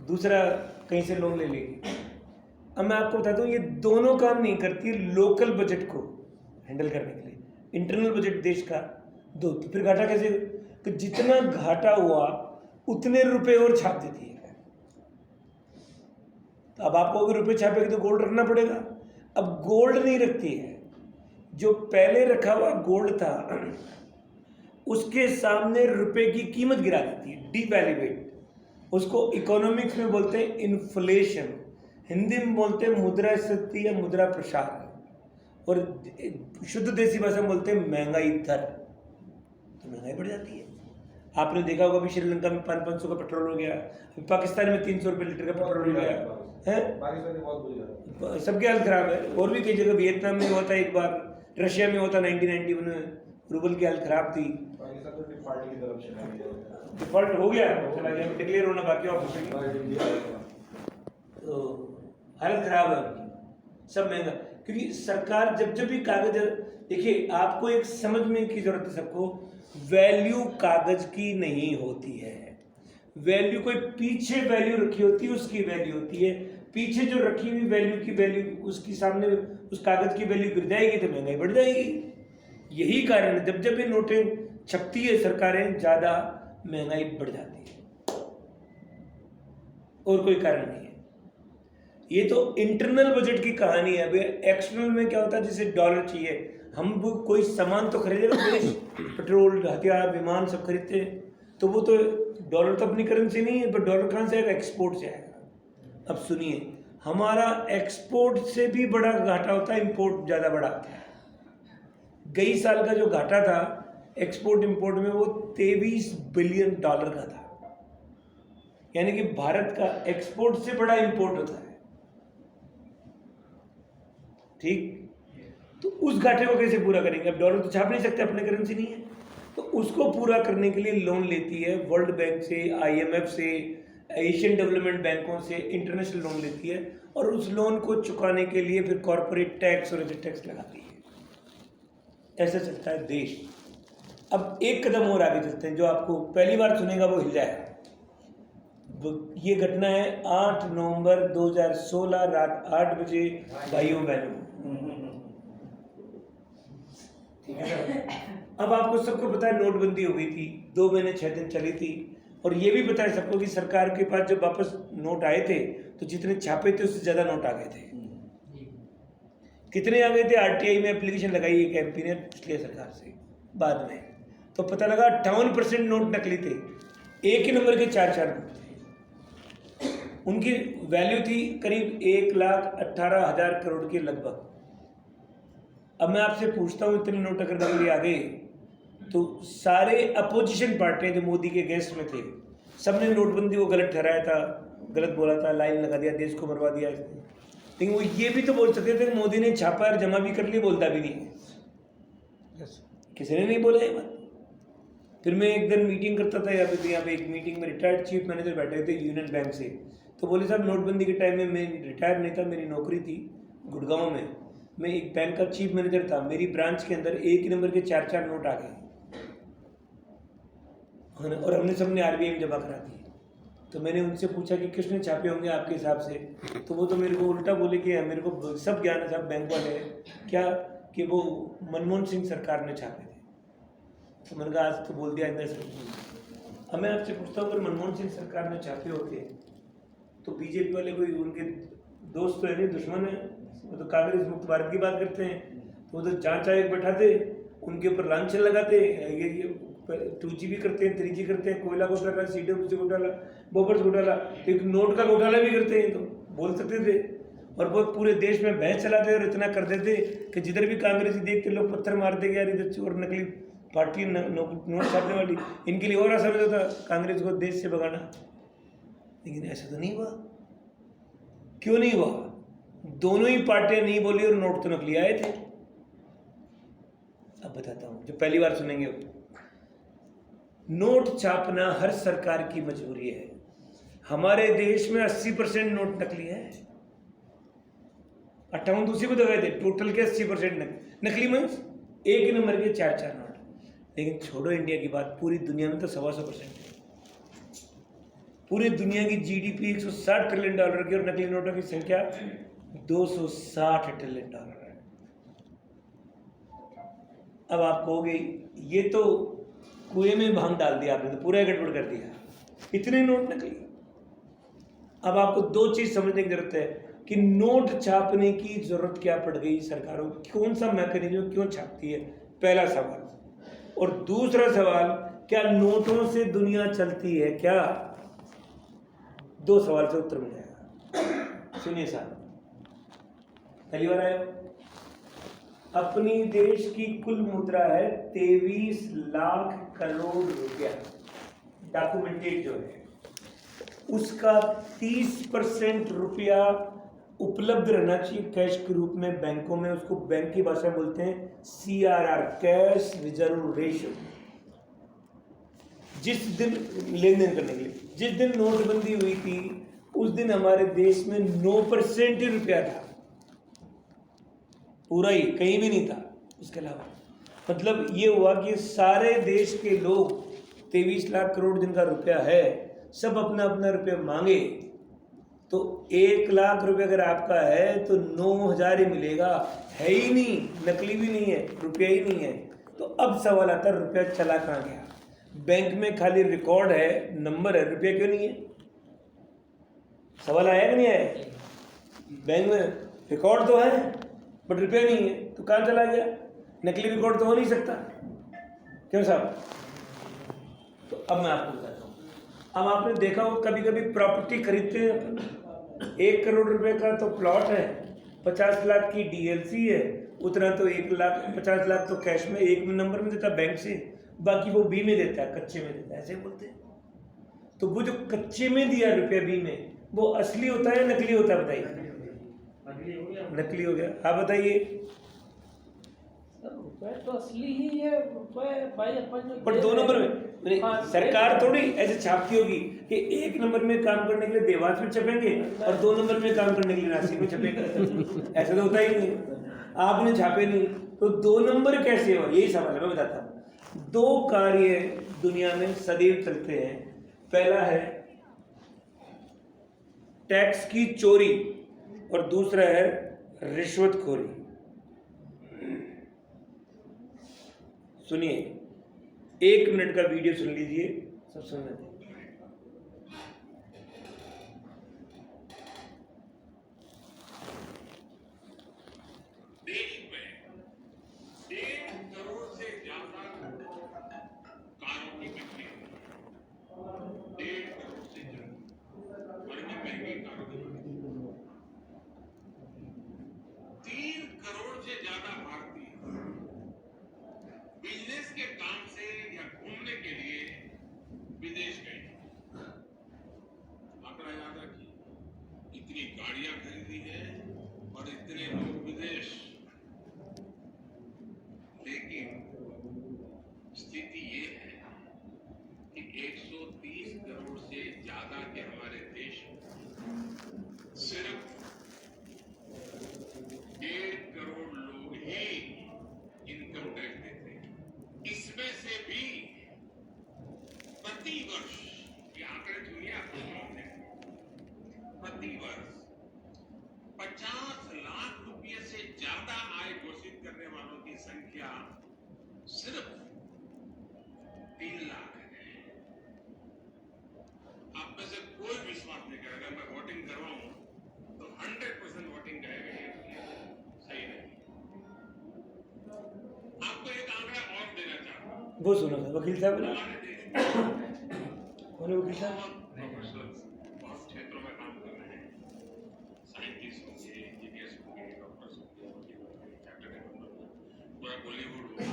दूसरा कहीं से लोन ले लेगी। अब मैं आपको बताता हूँ, ये दोनों काम नहीं करती लोकल बजट को हैंडल करने के लिए। इंटरनल बजट देश का दो, तो फिर घाटा कैसे? कि जितना घाटा हुआ उतने रुपए और छाप देती है। तो अब आपको अगर रुपए छापेगी तो गोल्ड रखना पड़ेगा। अब गोल्ड नहीं रखती है, जो पहले रखा हुआ गोल्ड था उसके सामने रुपए की कीमत गिरा देती है, डिवैल्यूएट। उसको इकोनॉमिक्स में बोलते हैं इन्फ्लेशन, हिंदी में बोलते हैं मुद्रास्फीति या मुद्रा प्रसार, और शुद्ध देसी भाषा में बोलते हैं महंगाई दर। तो महंगाई बढ़ जाती है। आपने देखा होगा अभी श्रीलंका में 500 का पेट्रोल हो गया, पाकिस्तान में 300 रुपये लीटर का पेट्रोल हो गया है। सबके हाल खराब है। और भी कई जगह, वियतनाम में हुआ था एक बार, रशिया में हुआ था 1991 में, रूबल की हालत खराब थी। डिफॉल्ट हो गया, चला गया, डिक्लेयर होना बाकी तो हालत खराब है उनकी, सब महंगा। क्योंकि सरकार जब जब भी कागज, देखिए आपको एक समझने की जरूरत है सबको, वैल्यू कागज की नहीं होती है। वैल्यू कोई पीछे वैल्यू रखी होती है, उसकी वैल्यू होती है। पीछे जो रखी हुई वैल्यू की वैल्यू, उसकी सामने उस कागज की वैल्यू गिर जाएगी तो महंगाई बढ़ जाएगी। यही कारण है जब जब ये नोटें छपती है सरकारें, ज्यादा महंगाई बढ़ जाती है, और कोई कारण नहीं है। ये तो इंटरनल बजट की कहानी है। अभी एक्सटर्नल में क्या होता है, जैसे डॉलर चाहिए, हम वो कोई सामान तो खरीदे ना, देश पेट्रोल, हथियार, विमान सब खरीदते हैं, तो वो तो डॉलर तो अपनी करेंसी नहीं है, पर डॉलर कहाँ से आएगा? एक्सपोर्ट से आएगा। अब सुनिए, हमारा एक्सपोर्ट से भी बड़ा घाटा होता है, इंपोर्ट ज़्यादा बड़ा होता है। गई साल का जो घाटा था एक्सपोर्ट इंपोर्ट में, वो 23 बिलियन डॉलर का था। यानी कि भारत का एक्सपोर्ट से बड़ा इंपोर्ट होता है, ठीक। तो उस घाटे को कैसे पूरा करेंगे? अब डॉलर तो छाप नहीं सकते, अपने करेंसी नहीं है, तो उसको पूरा करने के लिए लोन लेती है वर्ल्ड बैंक से, IMF से, एशियन डेवलपमेंट बैंकों से इंटरनेशनल लोन लेती है, और उस लोन को चुकाने के लिए फिर कॉर्पोरेट टैक्स और इधर टैक्स लगाती है। ऐसा चलता है देश। अब एक कदम और आगे चलते हैं, जो आपको पहली बार सुनेगा वो हिल जाएगा। ये घटना है 8 नवंबर 2016 रात 8 बजे, भाइयों बहनों, ठीक है। अब आपको सबको पता है नोटबंदी हो गई थी, 2 महीने 6 दिन चली थी, और ये भी पता है सबको कि सरकार के पास जब वापस नोट आए थे तो जितने छापे थे उससे ज्यादा नोट आ गए थे। कितने आ गए थे? RTI में एप्लीकेशन लगाई एक MP ने पिछले सरकार से, बाद में तो पता लगा 58% नोट नकली थे। एक ही नंबर के 4-4 नोट थे। उनकी वैल्यू थी करीब 1,18,000 करोड़ के लगभग। अब मैं आपसे पूछता हूँ, इतने नोट अगर नकली आ गए तो सारे अपोजिशन पार्टियां जो मोदी के गेस्ट में थे, सबने नोटबंदी को गलत ठहराया था, गलत बोला था, लाइन लगा दिया, देश को मरवा दिया इसने। लेकिन वो ये भी तो बोल सकते थे मोदी ने छापा और जमा भी कर लिया, बोलता भी नहीं है। किसी ने नहीं बोला ये बात। फिर मैं एक दिन मीटिंग करता था यहाँ पे एक मीटिंग में रिटायर्ड चीफ मैनेजर बैठे थे यूनियन बैंक से, तो बोले साहब नोटबंदी के टाइम में मैं रिटायर नहीं था, मेरी नौकरी थी गुड़गांव में, मैं एक बैंक का चीफ मैनेजर था, मेरी ब्रांच के अंदर एक ही नंबर के 4-4 नोट आ गए, और हमने सबने RBI में जमा करा दिए। तो मैंने उनसे पूछा कि किसने छापे होंगे आपके हिसाब से, तो वो तो मेरे को उल्टा बोले कि मेरे को सब ज्ञान है साहब, बैंक वाले क्या, कि वो मनमोहन सिंह सरकार ने छापे थे। तो मैंने कहा आज तो बोल दिया अंदर से। अब मैं आपसे पूछता हूँ, अगर मनमोहन सिंह सरकार ने छापे होते तो BJP वाले कोई उनके दोस्त तो है नहीं, दुश्मन है, वो तो कांग्रेस मुक्त भारत की बात करते हैं, तो वो तो जांच आयोग बैठाते, उनके ऊपर लांछन लगाते, ये 2G भी करते हैं, 3G करते हैं, कोयला घोटाला, CWC घोटाला, बोफर्स घोटाला, एक नोट का घोटाला भी करते हैं, तो बोल सकते थे। और वो पूरे देश में बहस चलाते और इतना कर देते कि जिधर भी कांग्रेसी देख के लोग पत्थर मारते कि यार इधर चोर नकली पार्टी नोट छापने वाली, इनके लिए और आसान होता था कांग्रेस को देश से भगाना। लेकिन ऐसा तो नहीं हुआ। क्यों नहीं हुआ? दोनों ही पार्टियां नहीं बोली और नोट तो नकली आए थे। अब बताता हूं, जो पहली बार सुनेंगे, नोट छापना हर सरकार की मजबूरी है। हमारे देश में 80% नोट नकली है। 58 उसी को दबाए थे, टोटल के 80% नकली मीन्स एक ही नंबर के 4-4 नोट। लेकिन छोड़ो इंडिया की बात, पूरी दुनिया में तो 125% है। पूरी दुनिया की जीडीपी $160 ट्रिलियन की और नकली नोटों की संख्या $260 ट्रिलियन है। अब आप कहोगे ये तो कुएं में भांग डाल दिया आपने, तो पूरा गड़बड़ कर दिया, इतने नोट नकली। अब आपको दो चीज समझने की जरूरत है कि नोट छापने की जरूरत क्या पड़ गई सरकारों को, कौन सा मैकेनिज्म क्यों छापती है, पहला सवाल। और दूसरा सवाल, क्या नोटों से दुनिया चलती है क्या? दो सवाल से उत्तर मिल जाएगा। सुनिए साहब, पहली बार आए, अपनी देश की कुल मुद्रा है 23 लाख करोड़ रुपया, डॉक्यूमेंटेड जो है, उसका 30% रुपया उपलब्ध रहना चाहिए कैश के रूप में बैंकों में। उसको बैंक की भाषा में बोलते हैं CRR, कैश रिजर्व रेशियो। जिस दिन लेन देन करने के लिए, जिस दिन नोटबंदी हुई थी उस दिन हमारे देश में 9% ही रुपया था, पूरा ही, कहीं भी नहीं था उसके अलावा। मतलब ये हुआ कि सारे देश के लोग 23 लाख करोड़ जिनका रुपया है, सब अपना अपना रुपया मांगे तो 1 लाख रुपये अगर आपका है तो 9,000 ही मिलेगा, है ही नहीं, नकली भी नहीं है, रुपया ही नहीं है। तो अब सवाल आता है रुपया चला कहाँ गया? बैंक में खाली रिकॉर्ड है, नंबर है, रुपया क्यों नहीं है? सवाल आया कि नहीं आया? बैंक में रिकॉर्ड तो है बट रुपया नहीं है, तो कहाँ चला गया? नकली रिकॉर्ड तो हो नहीं सकता, क्यों साहब? तो अब मैं आपको बताता हूँ। अब आपने देखा हो कभी कभी प्रॉपर्टी खरीदते हैं, 1 करोड़ रुपए का तो प्लॉट है, 50 लाख की DLC है, उतना तो 50 लाख तो कैश में एक नंबर में देता बैंक से, बाकी वो बी में देता है, कच्चे में देता है, ऐसे बोलते हैं। तो वो जो कच्चे में दिया रुपया बी में, वो असली होता है या नकली होता है? बताइए। नकली हो गया। आप बताइए। रुपए तो असली ही है, रुपए भाई अपन जो पर 2 नंबर में सरकार थोड़ी ऐसे छापती होगी कि 1 नंबर में काम करने के लिए देवास में छपेंगे और 2 नंबर में काम करने के लिए नासिक में छपेंगे, ऐसा तो होता ही नहीं। आपने छापे नहीं तो 2 नंबर कैसे हो? यही सवाल है, मैं बताता हूँ। 2 कार्य दुनिया में सदैव चलते हैं। पहला है टैक्स की चोरी और दूसरा है रिश्वतखोरी। सुनिए, 1 मिनट का वीडियो सुन लीजिए, सब समझ आए। देश में 1.5 करोड़ से ज्यादा कारों की बिक्री, 1.5 करोड़ से ज्यादा बड़ी महंगी कारों की बिक्री, 3 करोड़ से ज्यादा भारतीय बिजनेस के काम से या घूमने के लिए विदेश गए। आंकड़ा याद रखिए, इतनी गाड़ियां खरीदी है और इतने लोग विदेश, लेकिन स्थिति ये है कि 130 करोड़ से ज्यादा के हमारे देश में सिर्फ 1.5 करोड़ लोग ही इनकम टैक्स देते हैं। इसमें से भी प्रति वर्ष, ये आंकड़े सुनिए आपको मालूम है, प्रति वर्ष 50 लाख रुपए से ज्यादा आय घोषित करने वालों की संख्या सिर्फ 3 लाख है। आप में से कोई विश्वास नहीं करेगा, मैं वोटिंग करवाऊं तो 100% वोटिंग करेगा ये सही नहीं। आपको एक आंकड़ा और देना चाहता हूं। वो सुनो सर, वकील साहब ना, हमारे देश में कौन है वकील साहब? बहुत क्षेत्रों में काम कर रहे हैं, साइंटिस्ट होंगे, इंजीनियर्स होंगे, डॉक्टर्स होंगे, वकील होंगे, चार्टर्ड अकाउंटेंट होंगे, पूरा बॉलीवुड होगा,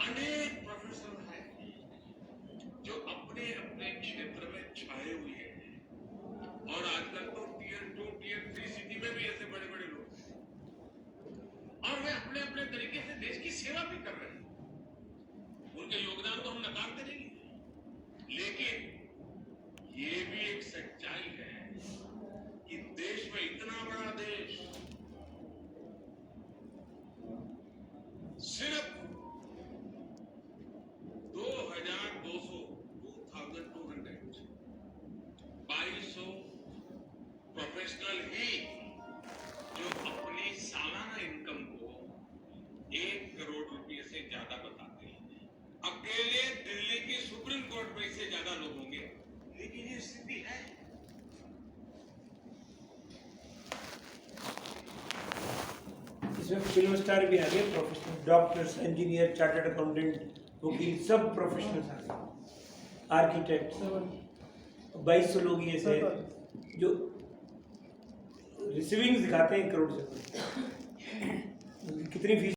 अनेक प्रोफेसर हैं जो अपने अपने क्षेत्र में छाए हुए हैं। और आजकल तो Tier 2, Tier 3 सिटी में भी ऐसे बड़े बड़े लोग हैं और वे अपने अपने तरीके से देश की सेवा भी कर रहे हैं। उनके योगदान को हम नकारते नहीं, लेकिन ये भी एक सच्चाई है कि देश में, इतना बड़ा देश, सिर्फ 2,200 प्रोफेशनल ही जो अपनी सालाना इनकम को 1 करोड़ रुपए से ज्यादा बताते हैं। अकेले दिल्ली की सुप्रीम कोर्ट में इससे ज्यादा लोग होंगे, लेकिन ये स्थिति है। इसमें फिल्म स्टार भी आ गए, professional doctors, engineer, chartered accountant, वकील, सब प्रोफेशनल्स आ गए, आर्किटेक्ट। 2200 लोग ये से जो रिसीविंग्स दिखाते हैं 1 करोड़ से कितनी फीस